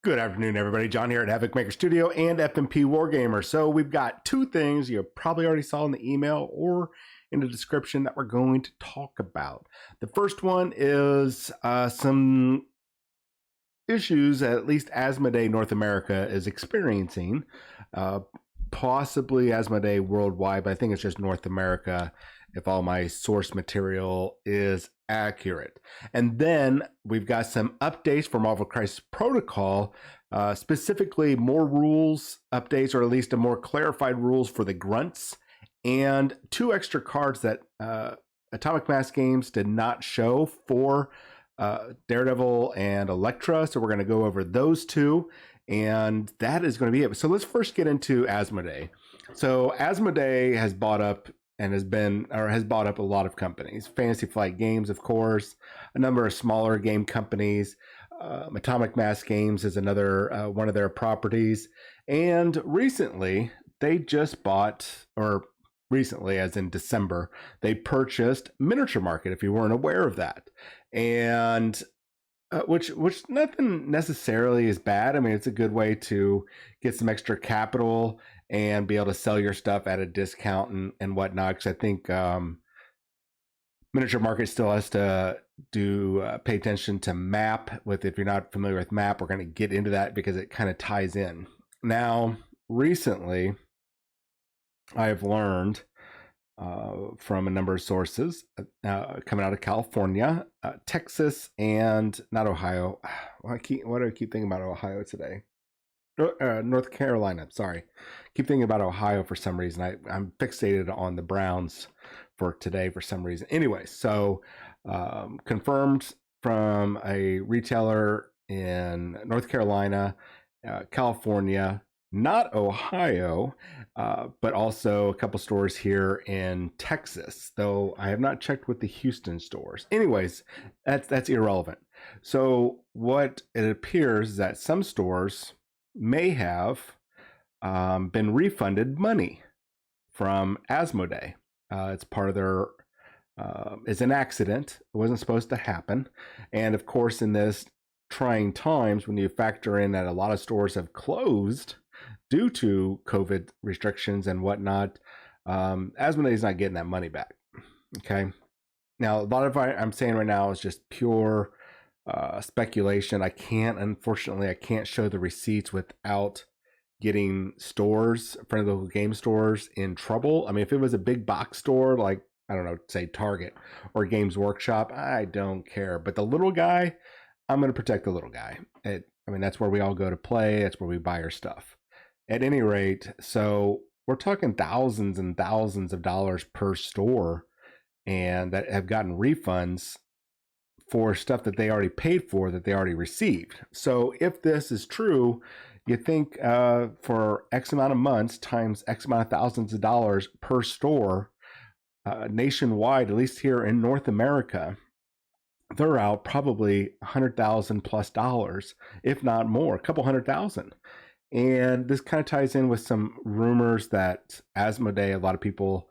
Good afternoon, everybody. John here at Havokmaker Studio and FMP Wargamer. So we've got two things you probably already saw in the email or in the description that we're going to talk about. The first one is some issues at least Asmodee North America is experiencing, possibly Asmodee worldwide, but I think it's just North America if all my source material is accurate. And then we've got some updates for Marvel Crisis Protocol, specifically more rules updates, or at least a more clarified rules for the Grunts, and two extra cards that Atomic Mass Games did not show for Daredevil and Elektra. So we're going to go over those two, and that is going to be it. So let's first get into Asmodee. So Asmodee has bought up and has bought up a lot of companies. Fantasy Flight Games, of course, a number of smaller game companies. Atomic Mass Games is another one of their properties. And recently, they just bought, or recently, as in December, they purchased Miniature Market, if you weren't aware of that. And which nothing necessarily is bad. I mean, it's a good way to get some extra capital and be able to sell your stuff at a discount and whatnot. Because I think Miniature Market still has to pay attention to map. If you're not familiar with map, we're going to get into that because it kind of ties in. Now, recently, I've learned from a number of sources coming out of California, Texas, and not Ohio. Why do I keep thinking about Ohio today? North Carolina, sorry. Keep thinking about Ohio for some reason. I'm fixated on the Browns for today for some reason. Anyway, so confirmed from a retailer in North Carolina, California, not Ohio, but also a couple stores here in Texas, though I have not checked with the Houston stores. Anyways, that's irrelevant. So what it appears is that some stores may have been refunded money from Asmodee. It's part of their, it's an accident. It wasn't supposed to happen. And of course, in this trying times, when you factor in that a lot of stores have closed due to COVID restrictions and whatnot, Asmodee is not getting that money back. Okay. Now, a lot of what I'm saying right now is just pure speculation. Unfortunately, I can't show the receipts without getting stores, friendly game stores, in trouble. I mean, if it was a big box store, like, I don't know, say Target or Games Workshop, I don't care. But the little guy, I'm going to protect the little guy. That's where we all go to play. That's where we buy our stuff. At any rate, so we're talking thousands and thousands of dollars per store, and that have gotten refunds for stuff that they already paid for, that they already received. So if this is true, you think for X amount of months times X amount of thousands of dollars per store nationwide, at least here in North America, they're out probably $100,000 plus dollars, if not more, a couple $100,000. And this kind of ties in with some rumors that Asmodee, a lot of people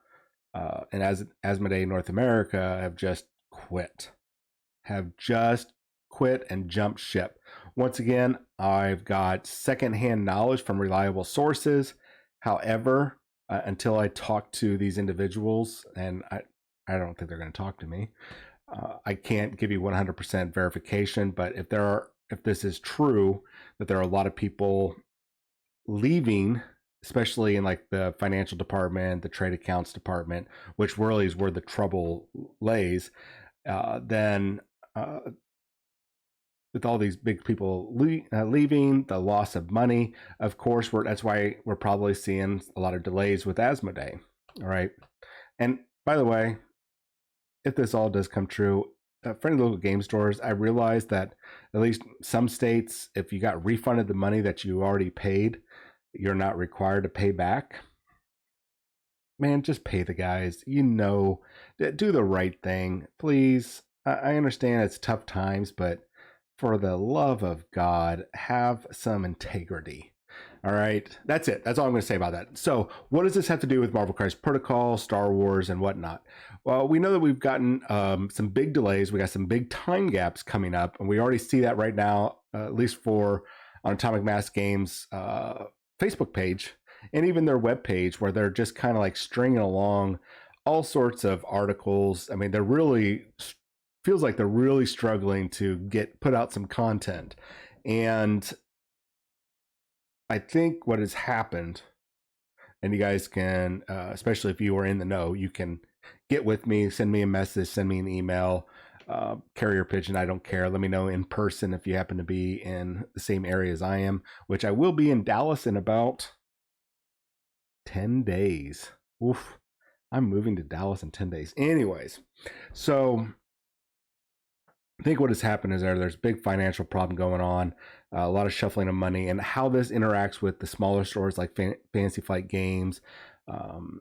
and Asmodee North America have just quit and jumped ship. Once again, I've got secondhand knowledge from reliable sources. However, until I talk to these individuals, and I don't think they're going to talk to me, I can't give you 100% verification. But if this is true, that there are a lot of people leaving, especially in like the financial department, the trade accounts department, which really is where the trouble lays, then with all these big people leaving, the loss of money, of course, that's why we're probably seeing a lot of delays with Asmodee. All right. And by the way, if this all does come true, friendly local game stores, I realize that at least some states, if you got refunded the money that you already paid, you're not required to pay back. Man, just pay the guys. Do the right thing, please. I understand it's tough times, but for the love of God, have some integrity. All right, that's it. That's all I'm going to say about that. So what does this have to do with Marvel Crisis Protocol, Star Wars, and whatnot? Well, we know that we've gotten some big delays. We got some big time gaps coming up, and we already see that right now, at least for on Atomic Mass Games Facebook page and even their web page, where they're just kind of like stringing along all sorts of articles. I mean, they're really feels like they're really struggling to put out some content. And I think what has happened, and you guys can, especially if you are in the know, you can get with me, send me a message, send me an email, carrier pigeon, I don't care. Let me know in person if you happen to be in the same area as I am, which I will be in Dallas in about 10 days. Oof. I'm moving to Dallas in 10 days. Anyways, so I think what has happened is there's a big financial problem going on, a lot of shuffling of money, and how this interacts with the smaller stores like Fantasy Flight Games, and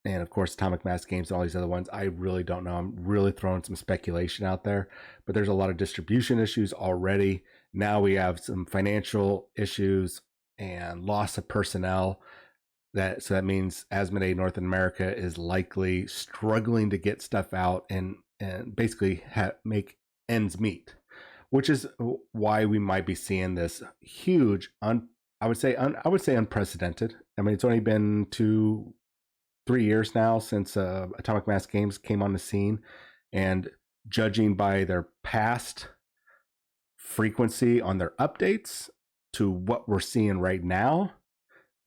of course Atomic Mass Games and all these other ones. I really don't know. I'm really throwing some speculation out there, but there's a lot of distribution issues already. Now we have some financial issues and loss of personnel. So that means Asmodee North America is likely struggling to get stuff out and basically make ends meet, which is why we might be seeing this huge, I would say unprecedented. I mean, it's only been 2-3 years now since Atomic Mass Games came on the scene, and judging by their past frequency on their updates to what we're seeing right now,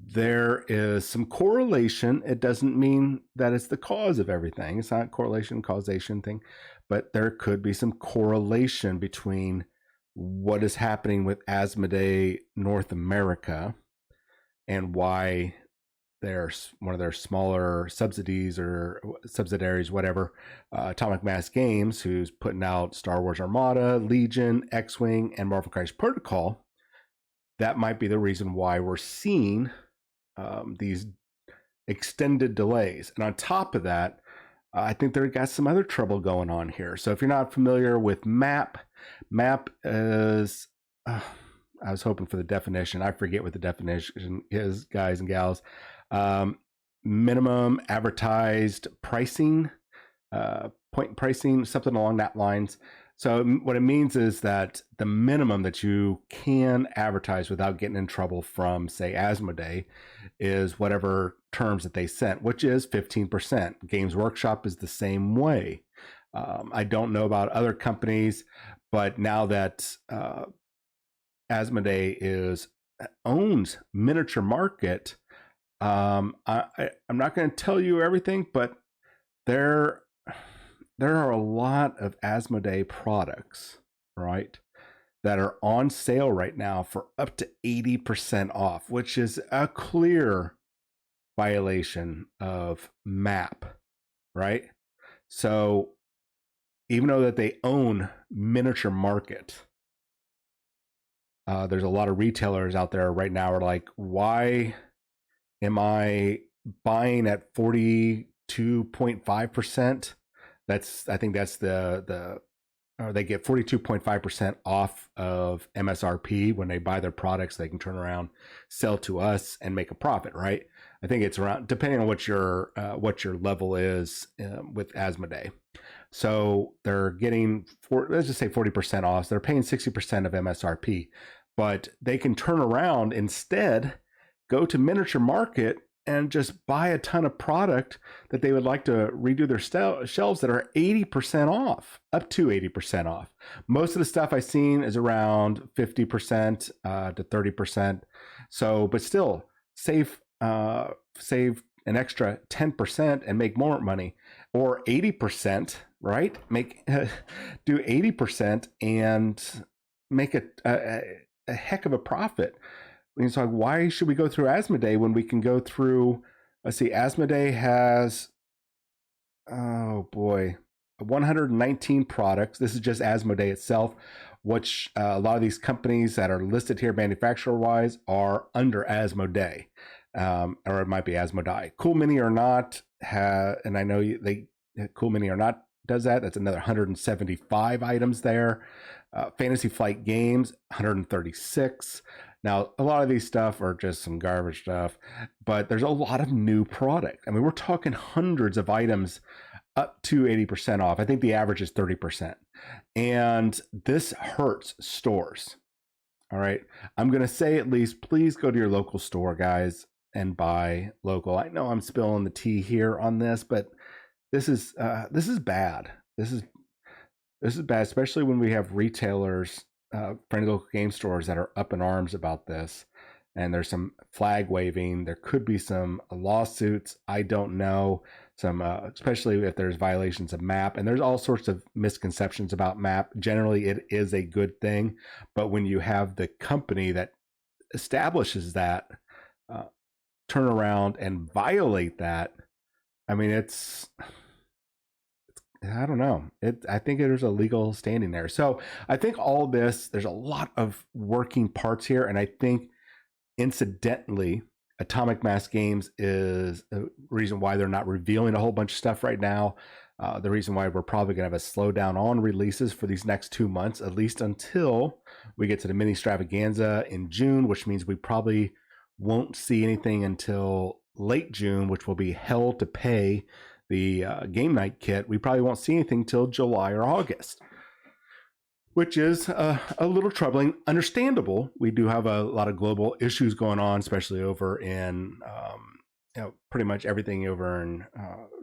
there is some correlation. It doesn't mean that it's the cause of everything. It's not a correlation causation thing, but there could be some correlation between what is happening with Asmodee North America and why there's one of their smaller subsidiaries, whatever, Atomic Mass Games, who's putting out Star Wars Armada, Legion, X-Wing, and Marvel Crisis Protocol. That might be the reason why we're seeing these extended delays. And on top of that, I think they've got some other trouble going on here. So if you're not familiar with MAP is, I was hoping for the definition. I forget what the definition is, guys and gals. Minimum advertised pricing, point pricing, something along that lines. So what it means is that the minimum that you can advertise without getting in trouble from, say, Asmodee, is whatever terms that they sent, which is 15%. Games Workshop is the same way. I don't know about other companies, but now that Asmodee owns Miniature Market, I'm not going to tell you everything, but there are a lot of Asmodee products, right, that are on sale right now for up to 80% off, which is a clear violation of MAP, right? So even though that they own Miniature Market, there's a lot of retailers out there right now are like, why am I buying at 42.5%? I think that's they get 42.5% off of MSRP when they buy their products. They can turn around, sell to us, and make a profit, right? I think it's around, depending on what your level is with Asmodee. So they're getting, let's just say 40% off. So they're paying 60% of MSRP, but they can turn around instead, go to Miniature Market and just buy a ton of product that they would like to redo their shelves that are 80% off, up to 80% off. Most of the stuff I've seen is around 50% to 30%. So, but still, save an extra 10% and make more money, or 80%, right? Do 80% and make a heck of a profit. It's like, why should we go through Asmodee when we can go through, let's see, Asmodee has, 119 products. This is just Asmodee itself, which a lot of these companies that are listed here manufacturer-wise are under Asmodee, or it might be Asmodee. Cool Mini or Not, and I know Cool Mini or Not does that. That's another 175 items there. Fantasy Flight Games, 136. Now, a lot of these stuff are just some garbage stuff, but there's a lot of new product. I mean, we're talking hundreds of items up to 80% off. I think the average is 30%. And this hurts stores. All right. I'm going to say at least, please go to your local store, guys, and buy local. I know I'm spilling the tea here on this, but this is bad. This is bad, especially when we have retailers, friendly local game stores that are up in arms about this. And there's some flag waving. There could be some lawsuits. I don't know. Some, especially if there's violations of MAP, and there's all sorts of misconceptions about MAP. Generally, it is a good thing, but when you have the company that establishes that turn around and violate that, I mean, I don't know. I think there's a legal standing there. So I think all this, there's a lot of working parts here, and I think incidentally, Atomic Mass Games is a reason why they're not revealing a whole bunch of stuff right now. The reason why we're probably going to have a slowdown on releases for these next 2 months, at least until we get to the mini extravaganza in June, which means we probably won't see anything until late June, which will be hell to pay the game night kit. We probably won't see anything till July or August, which is a little troubling. Understandable. We do have a lot of global issues going on, especially over in pretty much everything over in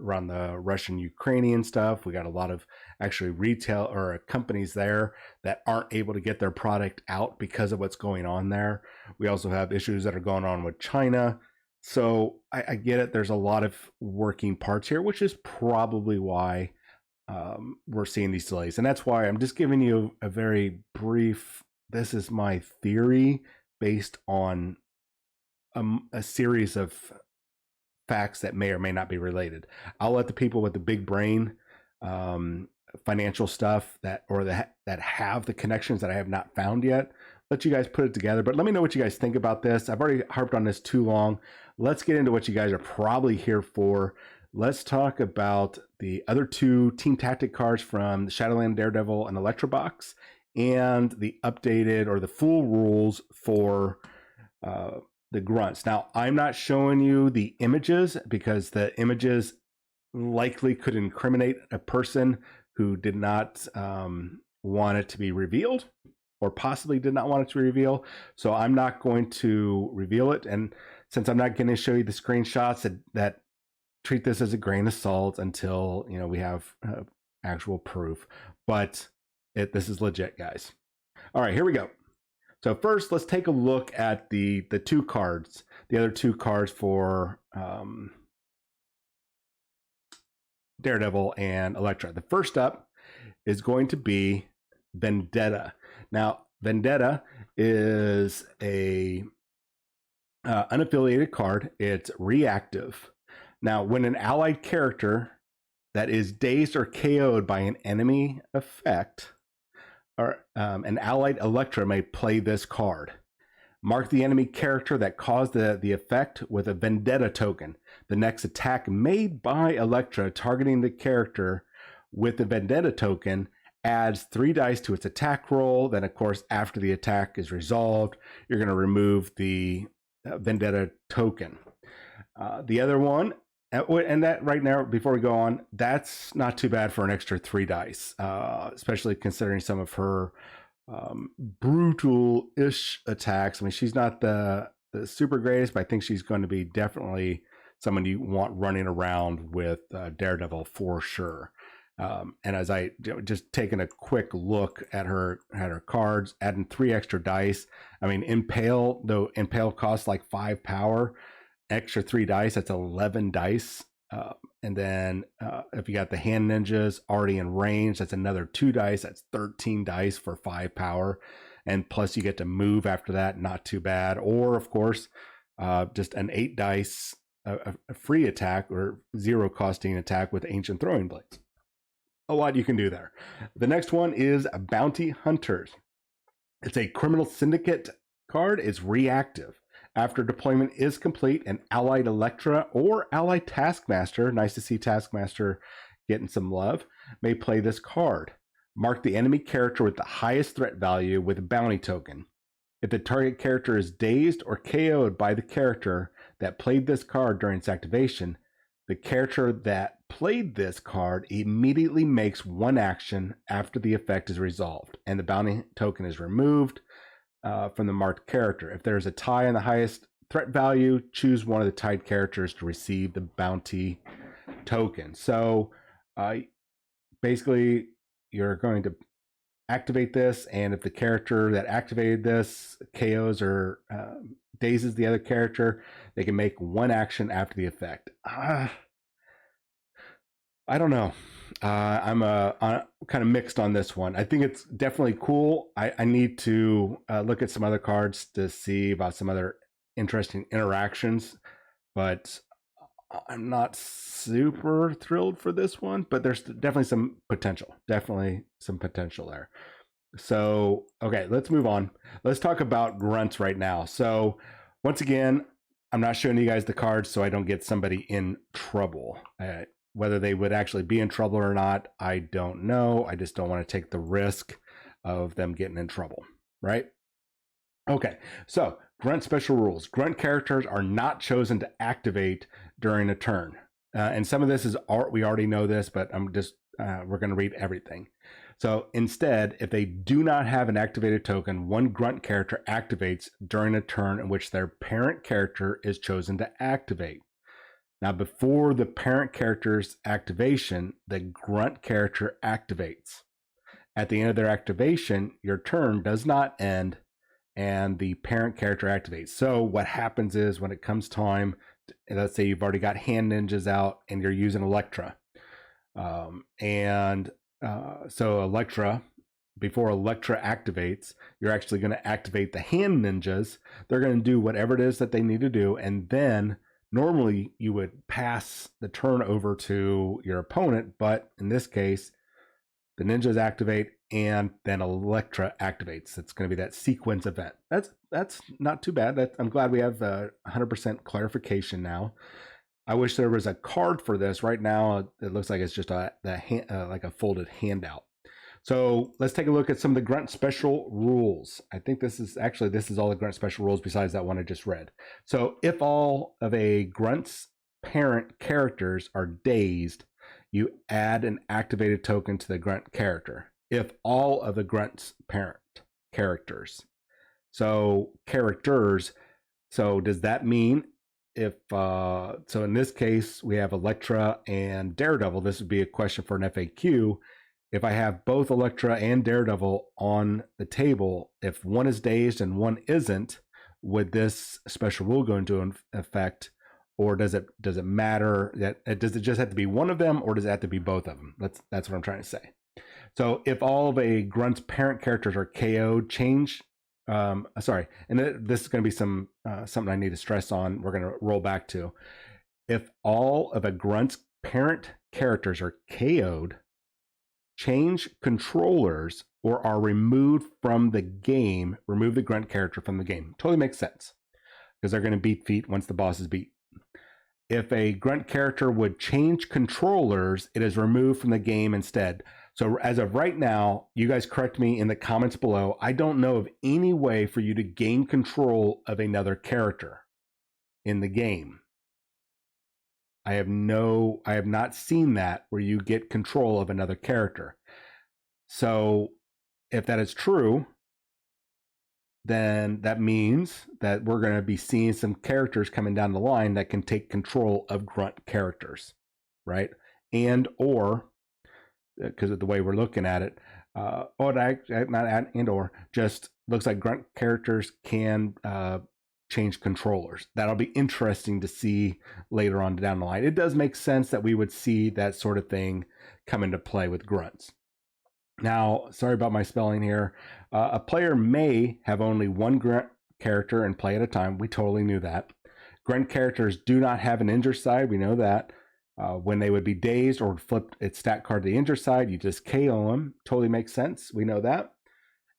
around the Russian-Ukrainian stuff. We got a lot of actually retail or companies there that aren't able to get their product out because of what's going on there. We also have issues that are going on with China. So I get it. There's a lot of working parts here, which is probably why we're seeing these delays. And that's why I'm just giving you a very brief, this is my theory based on a series of facts that may or may not be related. I'll let the people with the big brain financial stuff that have the connections that I have not found yet, let you guys put it together. But let me know what you guys think about this. I've already harped on this too long. Let's get into what you guys are probably here for. Let's talk about the other two team tactic cards from the Shadowland Daredevil and Electra box, and the updated or the full rules for the grunts. Now, I'm not showing you the images because the images likely could incriminate a person who did not want it to be revealed, or possibly did not want it to reveal. So I'm not going to reveal it. And since I'm not going to show you the screenshots, that treat this as a grain of salt until we have actual proof. But this is legit, guys. All right, here we go. So first, let's take a look at the two cards, the other two cards for Daredevil and Electra. The first up is going to be Vendetta. Now, Vendetta is a unaffiliated card. It's reactive. Now, when an allied character that is dazed or KO'd by an enemy effect, or an allied Electra may play this card. Mark the enemy character that caused the effect with a Vendetta token. The next attack made by Electra targeting the character with the Vendetta token adds 3 dice to its attack roll. Then, of course, after the attack is resolved, you're going to remove the Vendetta token. The other one, and that right now, before we go on, that's not too bad for an extra 3 dice, especially considering some of her brutal-ish attacks. I mean, she's not the super greatest, but I think she's going to be definitely someone you want running around with Daredevil for sure. And as I just taking a quick look at her cards, adding 3 extra dice. I mean, Impale costs like 5 power. Extra 3 dice, that's 11 dice. And then if you got the hand ninjas already in range, that's another 2 dice. That's 13 dice for 5 power. And plus you get to move after that. Not too bad. Or of course, just an 8 dice, a free attack or 0 costing attack with ancient throwing blades. A lot you can do there. The next one is Bounty Hunters. It's a criminal syndicate card. It's reactive. After deployment is complete, an allied Electra or allied Taskmaster, nice to see Taskmaster getting some love, may play this card. Mark the enemy character with the highest threat value with a bounty token. If the target character is dazed or KO'd by the character that played this card during its activation, the character that played this card immediately makes 1 action after the effect is resolved, and the bounty token is removed. from the marked character. If there's a tie on the highest threat value, choose one of the tied characters to receive the bounty token. So basically, you're going to activate this, and if the character that activated this KOs or dazes the other character, they can make one action after the effect. I don't know. I'm kind of mixed on this one. I think it's definitely cool. I need to look at some other cards to see about some other interesting interactions, but I'm not super thrilled for this one. But there's definitely some potential. Definitely some potential there. So, okay, let's move on. Let's talk about grunts right now. So, once again, I'm not showing you guys the cards so I don't get somebody in trouble. Whether they would actually be in trouble or not, I don't know. I just don't want to take the risk of them getting in trouble, right? Okay, so grunt special rules. Grunt characters are not chosen to activate during a turn. And some of this is we already know this, but we're going to read everything. So instead, if they do not have an activated token, one grunt character activates during a turn in which their parent character is chosen to activate. Now, before the parent character's activation, the grunt character activates. At the end of their activation, your turn does not end and the parent character activates. So what happens is when it comes time, let's say you've already got hand ninjas out and you're using Electra. So Electra, before Electra activates, you're actually going to activate the hand ninjas. They're going to do whatever it is that they need to do. And then normally you would pass the turn over to your opponent. But in this case, the ninjas activate and then Electra activates. It's going to be that sequence event. That's not too bad. I'm glad we have 100% clarification now. I wish there was a card for this. Right now, it looks like it's just like a folded handout. So let's take a look at some of the grunt special rules. I think this is all the grunt special rules besides that one I just read. So if all of a grunt's parent characters are dazed, you add an activated token to the grunt character. If all of the grunt's parent characters. So characters. So does that mean if so in this case we have Electra and Daredevil, this would be a question for an FAQ. If I have both Electra and Daredevil on the table, if one is dazed and one isn't, would this special rule go into effect, or does it matter that does it just have to be one of them, or does it have to be both of them? That's what I'm trying to say. So if all of a grunt's parent characters are KO'd, change. And this is going to be something I need to stress on. We're going to roll back to. If all of a grunt's parent characters are KO'd, change controllers, or are removed from the game, remove the grunt character from the game. Totally makes sense because they're going to beat feet once the boss is beat. If a grunt character would change controllers, it is removed from the game instead. So as of right now, you guys correct me in the comments below. I don't know of any way for you to gain control of another character in the game. I have not seen that where you get control of another character. So if that is true, then that means that we're going to be seeing some characters coming down the line that can take control of grunt characters, right? And or because of the way we're looking at it, just looks like grunt characters can change controllers. That'll be interesting to see later on down the line. It does make sense that we would see that sort of thing come into play with grunts. Now, sorry about my spelling here. A player may have only one grunt character and play at a time. We totally knew that. Grunt characters do not have an injure side. We know that. When they would be dazed or flip its stat card to the injure side, you just KO them. Totally makes sense. We know that.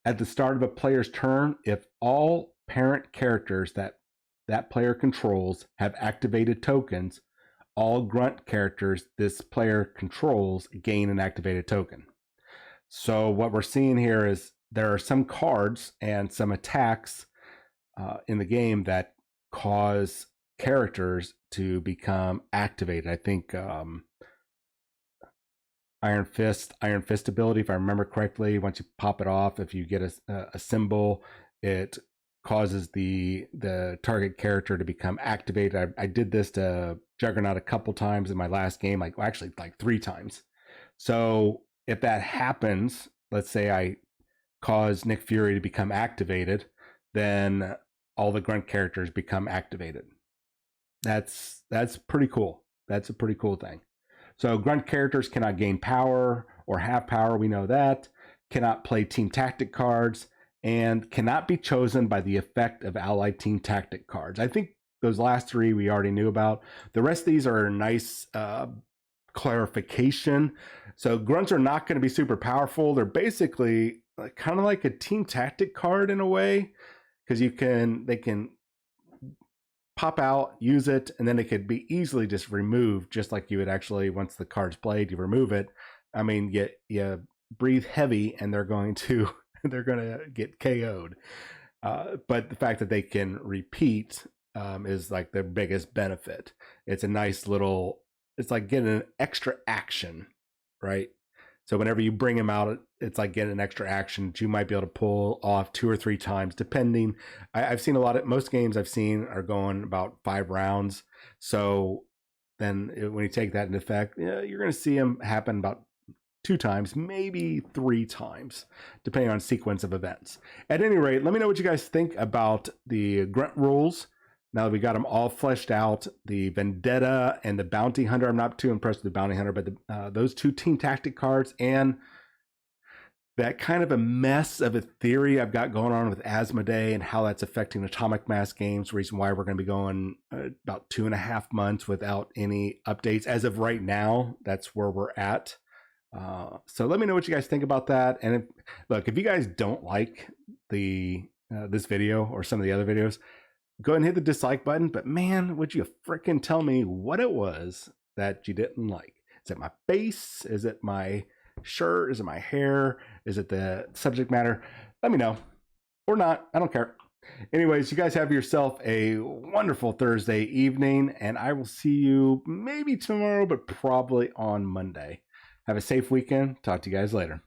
At the start of a player's turn, if all parent characters that player controls have activated tokens, all grunt characters this player controls gain an activated token. So what we're seeing here is there are some cards and some attacks in the game that cause characters to become activated. I think Iron Fist ability, if I remember correctly, once you pop it off, if you get a symbol, it causes the target character to become activated. I did this to Juggernaut a couple times in my last game, like actually like 3 times. So if that happens, let's say I cause Nick Fury to become activated, then all the Grunt characters become activated. That's pretty cool. That's a pretty cool thing. So Grunt characters cannot gain power or have power, we know that, cannot play team tactic cards, and cannot be chosen by the effect of allied team tactic cards. I think those last 3 we already knew about. The rest of these are a nice clarification. So Grunts are not going to be super powerful. They're basically kind of like a team tactic card in a way, because they can pop out, use it, and then it could be easily just removed, just like you would actually, once the card's played, you remove it. I mean, you breathe heavy and they're going to get KO'd. But the fact that they can repeat is like the biggest benefit. It's a nice little, it's like getting an extra action, right? So whenever you bring them out, it's like getting an extra action that you might be able to pull off 2 or 3 times, depending. I've seen most games I've seen are going about 5 rounds. So then when you take that into effect, you're going to see them happen about 2 times, maybe 3 times, depending on sequence of events. At any rate, let me know what you guys think about the Grunt rules. Now that we got them all fleshed out, the Vendetta and the Bounty Hunter. I'm not too impressed with the Bounty Hunter, but those 2 team tactic cards and that kind of a mess of a theory I've got going on with Asmodee and how that's affecting Atomic Mass games. Reason why we're going to be going about 2.5 months without any updates. As of right now, that's where we're at. So let me know what you guys think about that. And if you guys don't like this video or some of the other videos, go ahead and hit the dislike button. But man, would you frickin' tell me what it was that you didn't like? Is it my face? Is it my shirt? Is it my hair? Is it the subject matter? Let me know. Or not. I don't care. Anyways, you guys have yourself a wonderful Thursday evening, and I will see you maybe tomorrow, but probably on Monday. Have a safe weekend. Talk to you guys later.